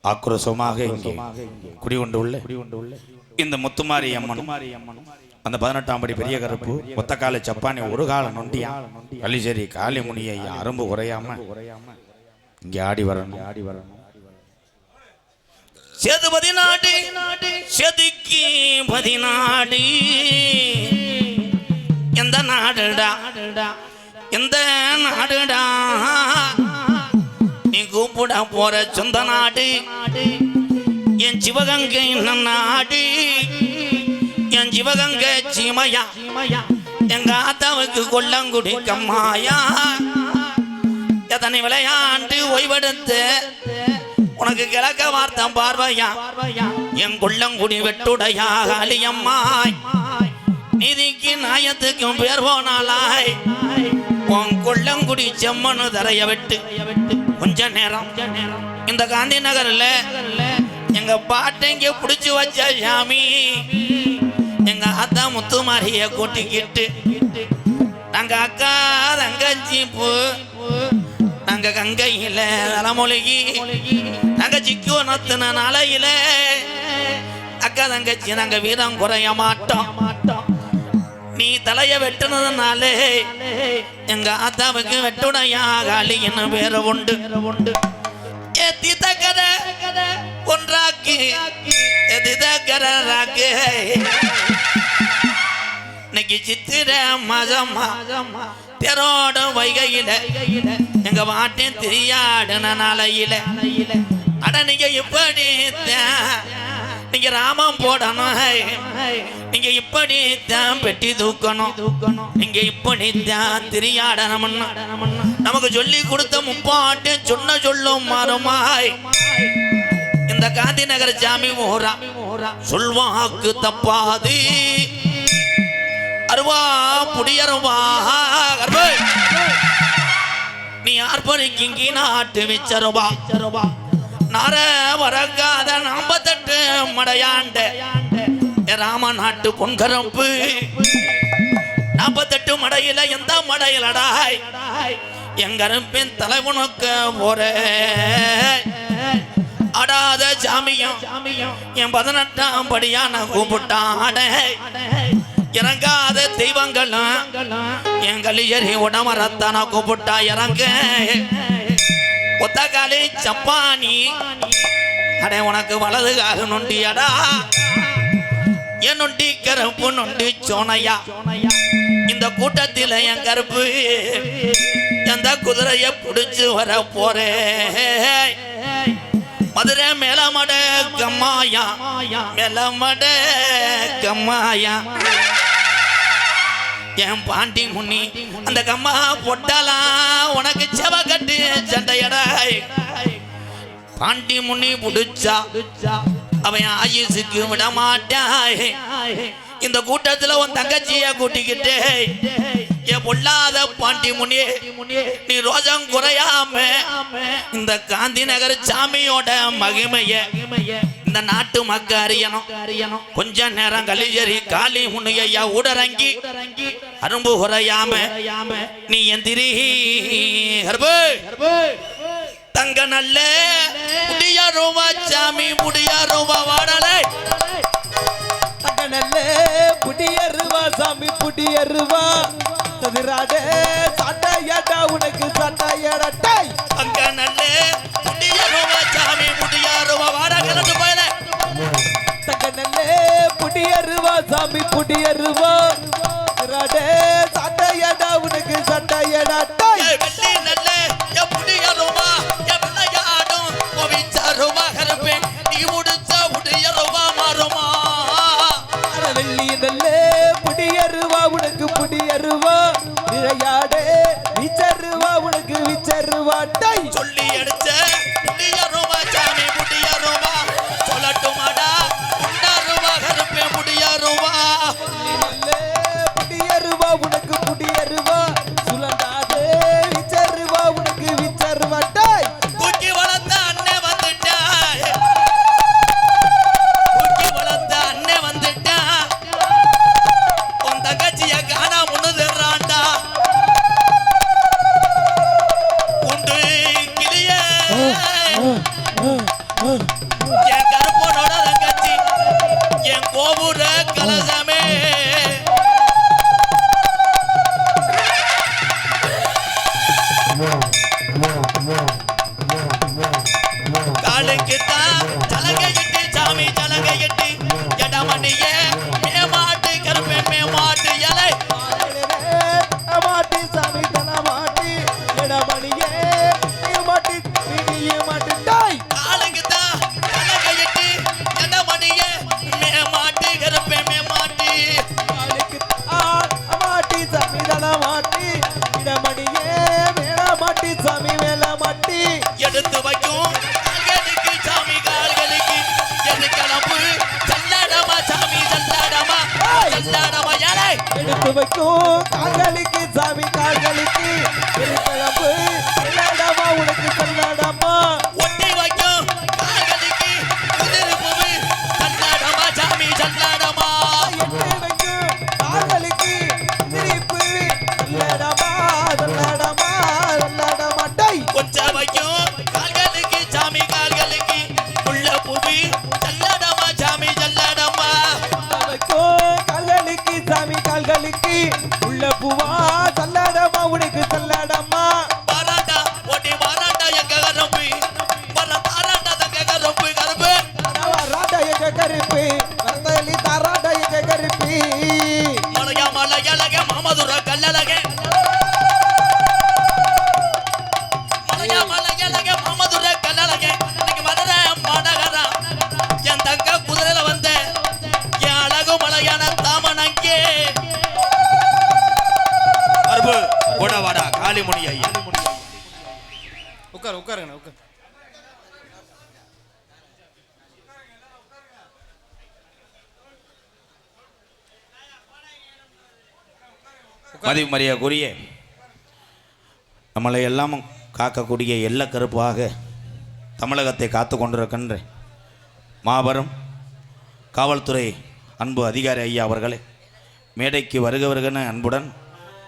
ஆக்ரோஷமாக இங்கே குடிகொண்டுள்ள இந்த முத்துமாரி அம்மனும் அந்த 18ஆம் படி பெரிய கருப்பு ஒத்தக்கால சப்பானி ஒரு கால நொண்டியா கலிசேரி காளிமுனியை அரும்பு குறையாம இங்கே ஆடி வரணும். சேதுபதி நாடு செதுக்கி பதினாடு எந்த நாடுடா எந்த நாடுடா நீ கூப்பிட போற சொந்த நாடு என் சிவகங்கை நாடு என் சிவகங்கை சீமையா எங்க ஆத்தாவுக்கு கொல்லங்குடி கம்மாயா எத்தனை விளையாண்டு ஓய்வெடுத்து உனக்கு கிழக்க வார்த்தம் பார்வையா என் கொல்லங்குடி வெட்டுடையா காளியம்மாய் நீதிக்கு நாயத்துக்கும் பேர் போனாலாய் உன் கொல்லங்குடி செம்மனு தரைய விட்டு கொஞ்ச நேரம் இந்த காந்தி நகர்ல எங்க பாட்டை இங்க புடிச்சு வச்ச சாமி எங்க அத்தா முத்துமாரிய கூட்டிக்கிட்டு நாங்க அக்கா தங்கச்சி பூ நாங்க கங்கையில தலைமொழிகி நாங்க சிக்கு நத்துன நாளையில அக்கா தங்கச்சி நாங்க வீரம் குறைய மாட்டோம். நீ தலைய வெட்டுனதுனாலே எங்க ஆத்தாவுக்கு வெட்டுடையா காளின்னு பேரு உண்டு. ஏத்தி தக்கர ஒன்றாக்கி எதி தக்கராக்கு இன்னைக்கு சித்திர மதமா தெரோட வைகையில எங்க வாட்டின் திரியாடுன நாளையில அட நீங்க இப்படி நீங்க ராமம் போடணும், நீங்க இப்படி தான் பெட்டி தூக்கணும், நீங்க இப்படி தான் திரியாடணும் நமக்கு சொல்லி கொடுத்த முப்பாட்டு சொன்ன சொல்லும் மாறுமாய் இந்த காந்தி நகர் சாமி மோரா சொல்வாக்கு தப்பாது அருவா புடியருவா நீ ஆர்ப்பரிக்கிங்கி நாட்டு வச்சருவா நார வரங்காத 48 மடையாண்ட ராம நாட்டு பொன்கரம்பு 48 மடையில எந்த மடையிலடாய் எங்கரம்பின் தலைவனுக்க போற அடாத சாமியம் என் 18ஆம் படியான கூப்பிட்டாட இறங்காத தெய்வங்களும் என் கலியரி உடமரத்தான கூப்பிட்டா இறங்க ஒத்தக்காலே சப்பானி அடே உனக்கு வலது கால நொண்டியடா என் நொண்டி கருப்பு நொண்டி சோனையா இந்த கூட்டத்தில் என் கருப்பு எந்த குதிரைய புடிச்சு வர போறே மதுரை மேலமட கம்மாயா மேலமட கம்மாயா என் பாண்டி முன்னி அந்த கம்மா பொட்டாலாம் உனக்கு செவ கட்டு சண்டையடாய் பாண்டி முன்னி புடிச்சா அவன் ஆயுசுக்கு விட மாட்டாய். இந்த கூட்டத்துல உன் தங்கச்சிய கூட்டிக்கிட்டு என் பொல்லாத பாண்டி முனி நீ ரோஜம் குறையாம இந்த காந்தி நகர் சாமியோட மகிமைய இந்த நாட்டு மக்க அறியணும். கொஞ்ச நேரம் கலிஜரி காளி முன்னையா உடறங்கி அரும்பு குறையாம நீ எந்திரி தங்க நல்ல முடியா ரூபா சாமி முடியா ரூபா வாடலை தங்க நல்ல புடியருவா சாமி புடியருவா சதிராடே சட்டையடா உனக்கு சட்டையடா அங்க நல்ல முடியருவா சாமி முடியருவா வாட கலந்து போயல தங்க நல்ல புடியருவா சாமி புடியருவா சதிராடே சட்டையடா உனக்கு சட்டையடா வெள்ளி நல்ல புடியருவா வெள்ளையாடும் கோவிச்சருவா கருப்பே நீ முடிச்ச புடியருவா மாறுமா வெள்ளி நல்ல புடியருவா உனக்கு புடியருவா விளையாடே விச்சருவா உனக்கு விச்சருவா சொல்லி அடிச்ச புடியருவா சாமி புடியருவா சொல்லட்டுமாடா புண்டருவா கருப்பே புடியருவா புடியருவா உனக்கு புடியருவா சுலந்தாதே என் கருப்பனோட தங்கச்சி என் கோபுர கலசமே காலுக்குத்தான் சலங்கையிட்டு சாமி சலங்கையிட்டு எடமணியே மேமாட்டு கருப்பேன் மேமாட்டு இலை மாட்டி சாமி தன மாட்டி எடமணியே மாட்டி மாட்டி டாய் காலுக்குத்தான் சலங்கையிட்டு எடமணியே மேமாட்டு கருப்பேன் மேமாட்டி மாட்டி சாமி தன மாட்டி எடமணியே மேல மாட்டி சாமி மேல மாட்டி எடுத்து வைக்கும் கால்களுக்கு சாமி கால்களுக்கு எது கிளம்பு சல்லாடமா சாமி சல்லாடமா சல்லாடமா யாரை எடுத்து வைக்கும் கால்களுக்கு சாமி கால்களுக்கு கிளம்பு சல்லாடமா உனக்கு சல்லாடமா ஒட்டி வைக்கும் கால்களுக்கு குதிரை பூவு சல்லாடமா சாமி சல்லாடமா எட்டு வைக்கும் கால்களுக்கு சிரிப்பு சல்லாடமா சல்லாடமா சல்லாடமா டை கொஞ்சம் வைக்கும் கால்களுக்கு சாமி கால்களுக்கு உள்ள பூவி சல்லாடமா சாமி சல்லாடமா கால்களுக்கு சாமி கால்களுக்கு உள்ள பூவா சல்லாடமா உனக்கு சல்லாடமா பாராட்டா ஒட்டி பாராட்டா எங்க கருப்பு வர தாராட்டா தங்க கருப்பு கருப்பு ராடா எங்க கருப்பு வரதலி தாராடா எங்க கருப்பு மலையா மலையழக மாமதுர கல்லழக மலையா மலையழக மாமதுர கல்லழக இன்னைக்கு மதுர மாநகரா என் தங்க குதிரையில வந்த என் அழகு மலையான தாமனங்கே கருப்பு கூட வாடா காளிமுனி ஐயா உட்காருங்க உட்காரு மதிமரியாக்குரிய நம்மளை எல்லாம் காக்கக்கூடிய எல்ல கருப்பாக தமிழகத்தை காத்து கொண்டிருக்கின்ற மாபெரும் காவல்துறை அன்பு அதிகாரி ஐயா அவர்களே மேடைக்கு வருகவர்கன அன்புடன்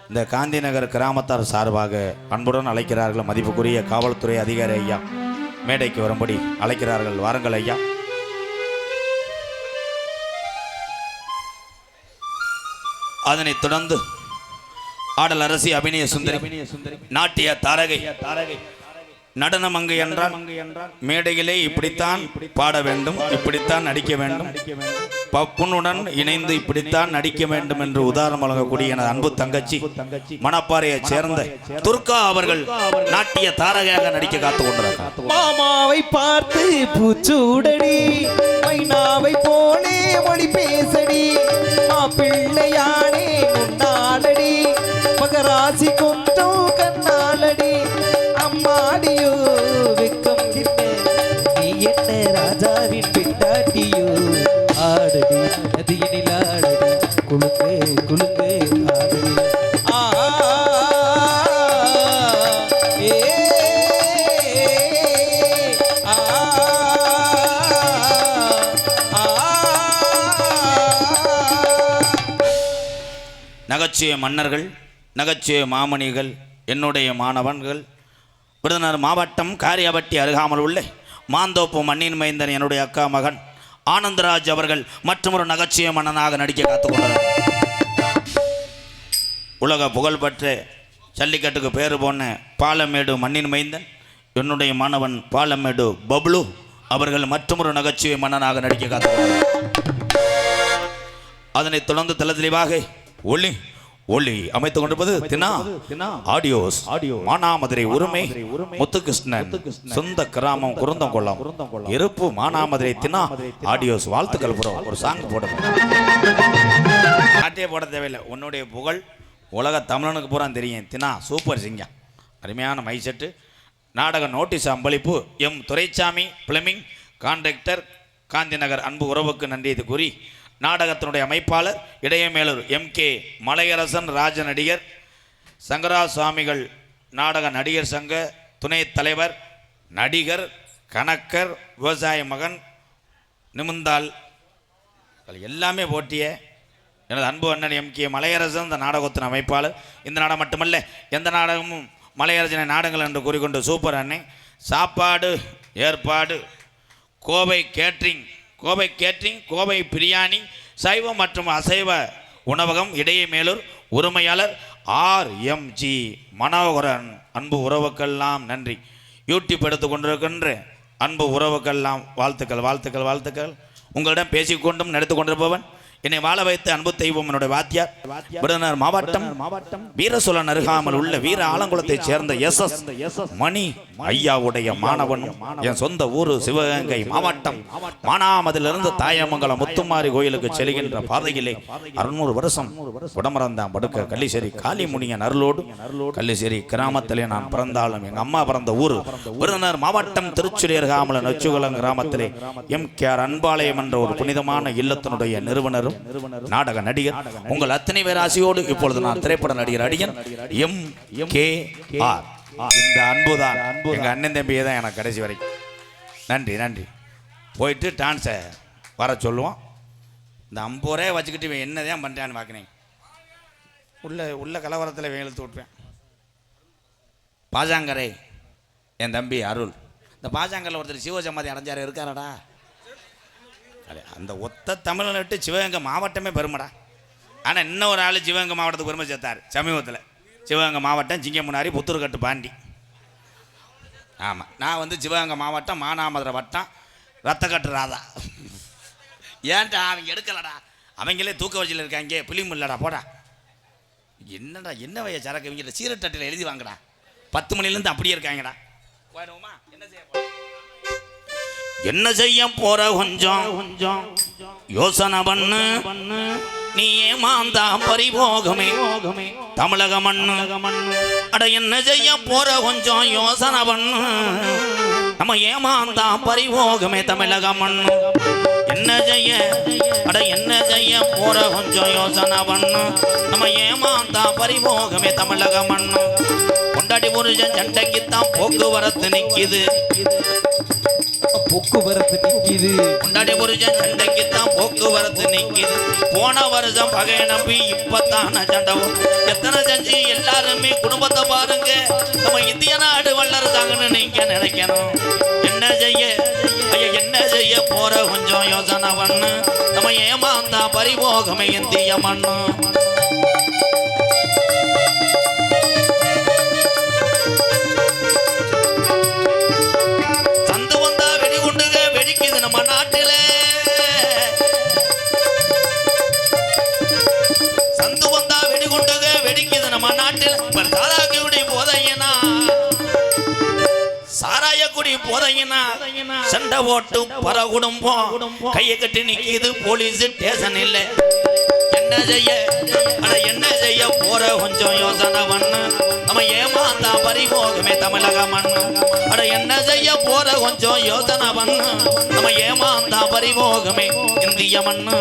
இந்த காந்தி நகர் கிராமத்தார் சார்பாக அன்புடன் அழைக்கிறார்கள். மதிப்புக்குரிய காவல்துறை அதிகாரி ஐயா மேடைக்கு வரும்படி அழைக்கிறார்கள். வாருங்கள் ஐயா. அதனைத் தொடர்ந்து ஆடல் அரசி அபிநய சுந்தரி நாட்டிய தாரகை நடனமங்கை என்றால் மேடையிலே இப்படித்தான் பாட வேண்டும், இப்படித்தான் நடிக்க வேண்டும், பப்புனுடன் இணைந்து இப்படித்தான் நடிக்க வேண்டும் என்று உதாரணம் வழங்கக்கூடிய எனது அன்பு தங்கச்சி மணப்பாறையைச் சேர்ந்த துர்கா அவர்கள் நாட்டிய தாரகையாக நடிக்க காத்துக் கொண்டிருக்கிறார். மாமாவை பார்த்து பூச்சூடடி மைனாவை போலே மொழி பேசடி மாப்பிள்ளையானே முன்னாலடி மகராசி கொண்டும் கண்ணாலடி அம்மாடியோ வெக்கம் கிட்ட நீ என்ன ராஜாவின் பிண்டாட்டியோ ஆடடி நதியினில் ஆடடி குலுங்கு குலுங்கு ஆடடி நகைச்சுவை மன்னர்கள், நகைச்சுவை மாமணிகள், என்னுடைய மாணவன்கள், விருதுநகர் மாவட்டம் காரியாபட்டி அருகாமல் உள்ள மாந்தோப்பு மண்ணின் மைந்தன் என்னுடைய அக்கா மகன் ஆனந்தராஜ் அவர்கள் மற்றும் ஒரு நகைச்சுவை மன்னனாக நடிக்க காத்துக்கொண்டார். உலக புகழ்பெற்ற ஜல்லிக்கட்டுக்கு பேர் போன பாலமேடு மண்ணின் மைந்தன் என்னுடைய மாணவன் பாலமேடு பப்ளு அவர்கள் மற்றும் ஒரு நகைச்சுவை மன்னனாக நடிக்க காத்துக்கொண்டார். அதனைத் தொடர்ந்து தெளிவாக ஒளி ஒளி அமைத்துக் கொண்டிருப்பது தினா ஆடியோஸ் மானாமதுரை உரிமை முத்துகிருஷ்ணன் சொந்த கிராமம் குருந்தங்கொள்ளம் இருப்பு மானாமதுரை தினா ஆடியோஸ். வாழ்த்துக்கள் ப்ரோ. ஒரு சாங் போடுங்க. நாட்டே போட தேவையில்லை, உன்னுடைய புகழ் உலக தமிழனுக்கு பூரா தெரியும். தினா சூப்பர் சிங்கம், அருமையான மைசெட்டு. நாடக நோட்டீஸ் அம்பளிப்பு M Duraisamy plumbing contractor Gandhi Nagar அன்பு உறவுக்கு நன்றி கூறி நாடகத்தினுடைய அமைப்பாளர் இடையமேலூர் MK மலையரசன் ராஜ நடிகர் சங்கரா சுவாமிகள் நாடக நடிகர் சங்க துணைத் தலைவர் நடிகர் கணக்கர் விவசாய மகன் நிமிந்தால் எல்லாமே போட்டிய எனது அன்பு அண்ணன் MK மலையரசன் இந்த நாடகத்தின் அமைப்பாளர். இந்த நாடகம் மட்டுமல்ல, எந்த நாடகமும் மலையரசனை நாடகங்கள் என்று கூறிக்கொண்டு சூப்பர் அண்ணன். சாப்பாடு ஏற்பாடு கோவை கேட்ரிங் கோவை பிரியாணி சைவ மற்றும் அசைவ உணவகம் இடையே மேலூர் உரிமையாளர் RMG மனோகரன். அன்பு உறவுக்கெல்லாம் நன்றி. யூடியூப் எடுத்து கொண்டிருக்கின்ற அன்பு உறவுக்கெல்லாம் வாழ்த்துக்கள். உங்களிடம் பேசிக்கொண்டும் நடத்து கொண்டிருப்பவன் என்னை வாழ வைத்து அன்பு தெய்வம் என்னுடைய வாத்தியார் விருதுநகர் மாவட்டம் வீரசோழன் அருகாமல் உள்ள வீர ஆலங்குளத்தைச் சேர்ந்த SS மணி ஐயாவுடைய மாணவனும் என் சொந்த ஊரு சிவகங்கை மாவட்டம் மானாமதிலிருந்து தாயமங்கலம் முத்துமாரி கோயிலுக்கு செல்கின்ற பாதையிலே 600 வருஷம் உடமறந்தான் படுக்க கள்ளிசேரி காளிமுனியன் அருளோடு கள்ளிசேரி கிராமத்திலே நான் பிறந்தாலும் எங்க அம்மா பிறந்த ஊர் விருதுநகர் மாவட்டம் திருச்சுழி அருகாமல் நொச்சிகுளம் கிராமத்திலே MKR அன்பாலயம் என்ற ஒரு புனிதமான இல்லத்தினுடைய நிறுவனர் நாடக நடிகர். உங்கள் அத்தனை பேர் ஆசையோடு இப்பொழுது நான் திரைப்பட நடிகர் அடியன் MKR. இந்த அன்புதான் எங்க அண்ணன் தம்பியை தான் எனக்கு கடைசி வரைக்கும். நன்றி. போயிட்டு டான்ஸை வர சொல்லுவோம். இந்த 50 ரூபாய் வச்சுக்கிட்டு இவன் என்னதான் பண்ணுறான்னு பார்க்குறேன். உள்ள கலவரத்தில் இழுத்து விட்டுருவேன். பாஜாங்கரை என் தம்பி அருள். இந்த பாஜாங்கரில் ஒருத்தர் சிவசமாதி அடைஞ்சார் இருக்காரடா. அந்த ஒத்த தமிழை விட்டு சிவகங்கை மாவட்டமே பெருமைடா. ஆனால் இன்னொரு ஆள் சிவகங்கை மாவட்டத்துக்கு பெருமை சேர்த்தார் சமீபத்தில். சிவகங்கை மாவட்டம் சிங்கமுனாரி புத்தூர்கட்டு பாண்டி. ஆமாம், நான் வந்து சிவகங்கை மாவட்டம் மானாமதுரை வட்டம் ரத்தக்கட்டு ராதா. ஏன்டா அவங்க எடுக்கலடா, அவங்களே தூக்க வச்சியில் இருக்காங்க, பிலிம் இல்லைடா போடா. என்னடா என்ன வய சரக்கு இவங்க சீரட்டட்டில் எழுதி வாங்கடா. 10 மணிலேருந்து அப்படியே இருக்காங்கடா. போயிடுவோமா? என்ன செய்ய போற கொஞ்சம் யோசனை பண்ணு, நீ ஏமாந்தா பரிபோகமே தமிழக மண்ணு. அட என்ன செய்ய போற கொஞ்சம் யோசனை பண்ணு, நம்ம ஏமாந்தா பரிபோகமே தமிழக மண்ணு. என்ன செய்ய போற கொஞ்சம் யோசனை பண்ணு, நம்ம ஏமாந்தா பரிபோகமே தமிழக மண்ணு. கொண்டாடி புருஷன் சண்டைக்குத்தான் போக்குவரத்து நிக்குது. கொண்டாடி புருஷன் சண்டைக்குத்தான் போக்குவரத்து நிக்குது. போன வருஷம் பகை நம்பி இப்பத்தான சண்டவும் எத்தனை செஞ்சு எல்லாருமே குடும்பத்தை பாருங்க. நம்ம இந்திய நாடு வல்லரசாங்கன்னு நீங்க நினைக்கணும். என்ன செய்ய போற கொஞ்சம் யோசனை பண்ணு, நம்ம ஏமாந்தா பரிபோகமே இந்திய மண்ணு. நம்ம நாட்டில சந்து வந்தா வெடிகுண்டுக வெடிக்குது. நம்ம நாட்டில் சாராயக்குடி போதையினா சண்டை போட்டு பர குடும்பம் கையை கட்டி நிக்கிது போலீஸ் ஸ்டேஷன் இல்லை. என்ன செய்ய போற கொஞ்சம் யோசனை பண்ணு, நம்ம ஏமாந்தா பரிபோகமே தமிழக மண்ணு. அட என்ன செய்ய போற கொஞ்சம் யோசனை பண்ணு, நம்ம ஏமாந்தா பரிபோகமே இந்திய மண்ணு.